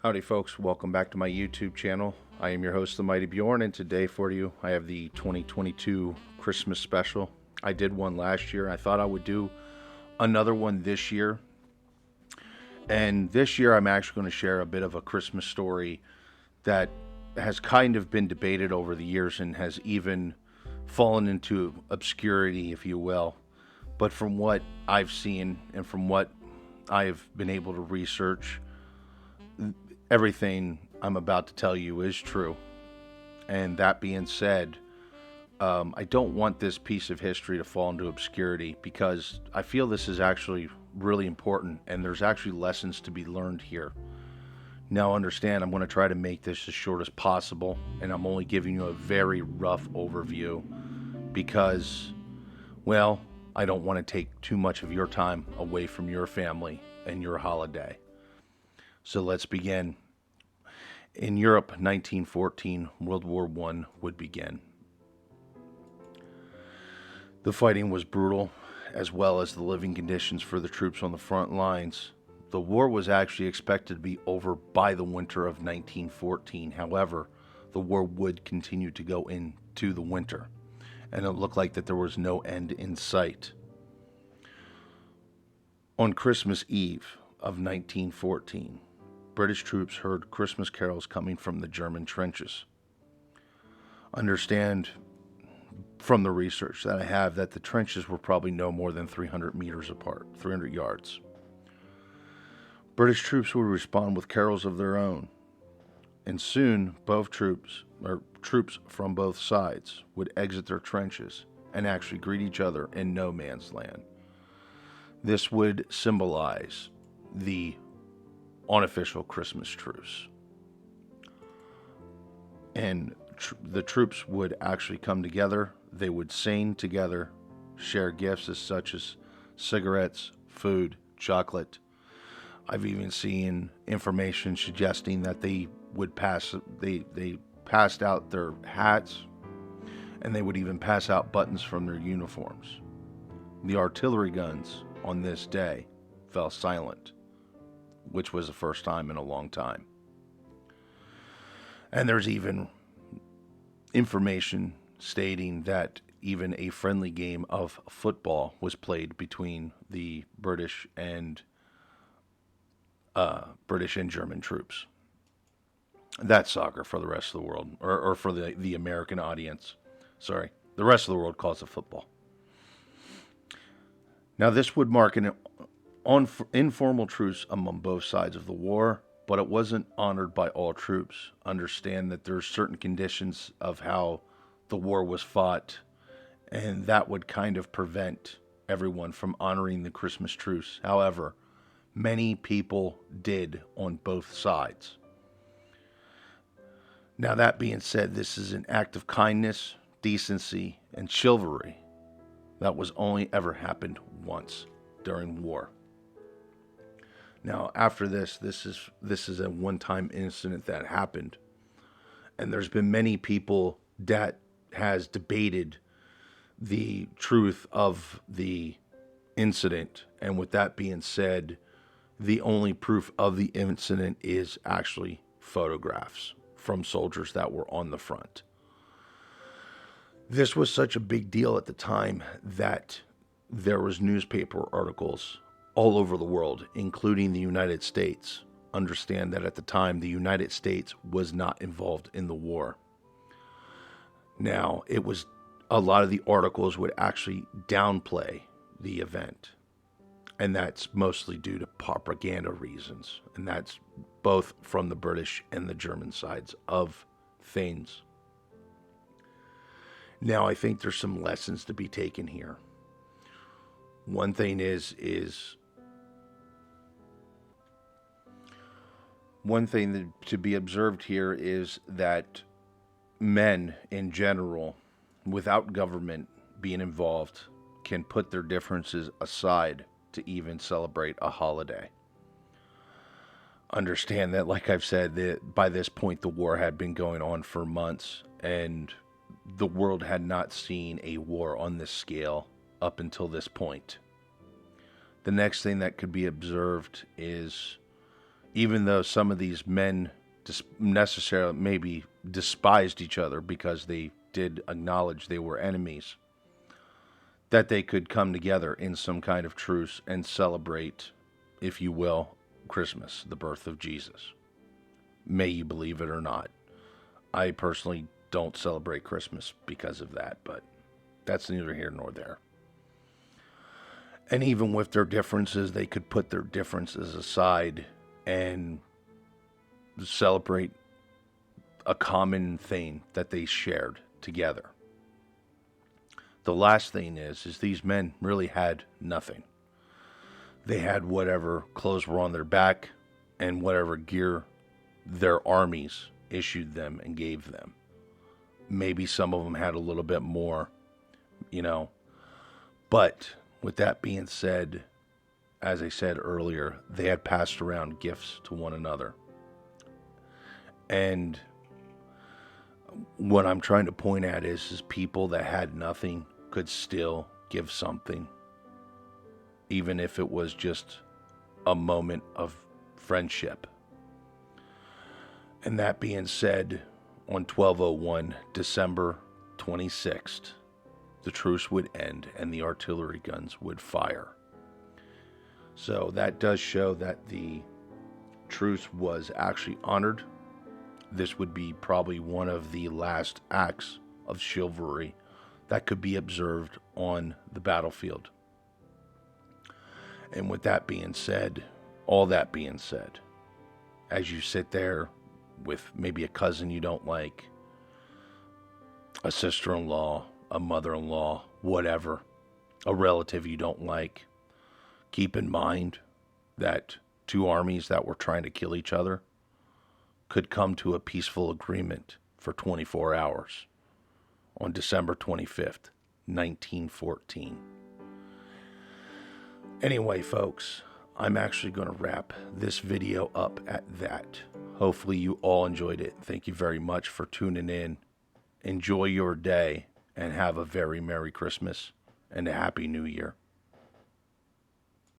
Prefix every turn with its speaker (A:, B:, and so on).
A: Howdy folks, welcome back to my YouTube channel. I am your host, the Mighty Bjorn, and today for you I have the 2022 Christmas special. I did one last year. I thought I would do another one this year. And this year I'm actually going to share a bit of a Christmas story that has kind of been debated over the years and has even fallen into obscurity, if you will. But from what I've seen and from what I've been able to research, everything I'm about to tell you is true. And that being said, I don't want this piece of history to fall into obscurity because I feel this is actually really important and there's actually lessons to be learned here. Now understand, I'm going to try to make this as short as possible, and I'm only giving you a very rough overview because, well, I don't want to take too much of your time away from your family and your holiday. So let's begin. In Europe, 1914, World War I would begin. The fighting was brutal, as well as the living conditions for the troops on the front lines. The war was actually expected to be over by the winter of 1914. However, the war would continue to go into the winter, and it looked like that there was no end in sight. On Christmas Eve of 1914, British troops heard Christmas carols coming from the German trenches. Understand from the research that I have that the trenches were probably no more than 300 meters apart, 300 yards. British troops would respond with carols of their own, and soon both troops from both sides would exit their trenches and actually greet each other in no man's land. This would symbolize the unofficial Christmas truce. And the troops would actually come together. They would sing together, share gifts such as cigarettes, food, chocolate. I've even seen information suggesting that they passed out their hats, and they would even pass out buttons from their uniforms. The artillery guns on this day fell silent, which was the first time in a long time. And there's even information stating that even a friendly game of football was played between the British and German troops. That's soccer for the rest of the world, or for the American audience. Sorry, the rest of the world calls it football. Now, this would mark an informal truce among both sides of the war, but it wasn't honored by all troops. Understand that there's certain conditions of how the war was fought, and that would kind of prevent everyone from honoring the Christmas truce. However, many people did on both sides. Now, that being said, this is an act of kindness, decency, and chivalry that was only ever happened once during war. Now, after this is a one-time incident that happened, and there's been many people that has debated the truth of the incident. And with that being said, the only proof of the incident is actually photographs from soldiers that were on the front. This was such a big deal at the time that there was newspaper articles all over the world, including the United States. Understand that at the time, the United States was not involved in the war. Now, it was a lot of the articles would actually downplay the event, and that's mostly due to propaganda reasons, and that's both from the British and the German sides of things. Now, I think there's some lessons to be taken here. One thing one thing to be observed here is that men in general, without government being involved, can put their differences aside to even celebrate a holiday. Understand that, like I've said, that by this point the war had been going on for months, and the world had not seen a war on this scale up until this point. The next thing that could be observed is even though some of these men necessarily maybe despised each other because they did acknowledge they were enemies, that they could come together in some kind of truce and celebrate, if you will, Christmas, the birth of Jesus. May you believe it or not. I personally don't celebrate Christmas because of that, but that's neither here nor there. And even with their differences, they could put their differences aside and celebrate a common thing that they shared together. The last thing is these men really had nothing. They had whatever clothes were on their back and whatever gear their armies issued them and gave them. Maybe some of them had a little bit more, But with that being said, as I said earlier, they had passed around gifts to one another. And what I'm trying to point at is people that had nothing could still give something, even if it was just a moment of friendship. And that being said, on 1201, December 26th, the truce would end and the artillery guns would fire. So that does show that the truce was actually honored. This would be probably one of the last acts of chivalry that could be observed on the battlefield. And with that being said, all that being said, as you sit there with maybe a cousin you don't like, a sister-in-law, a mother-in-law, whatever, a relative you don't like, keep in mind that two armies that were trying to kill each other could come to a peaceful agreement for 24 hours on December 25th, 1914. Anyway, folks, I'm actually going to wrap this video up at that. Hopefully you all enjoyed it. Thank you very much for tuning in. Enjoy your day and have a very Merry Christmas and a Happy New Year.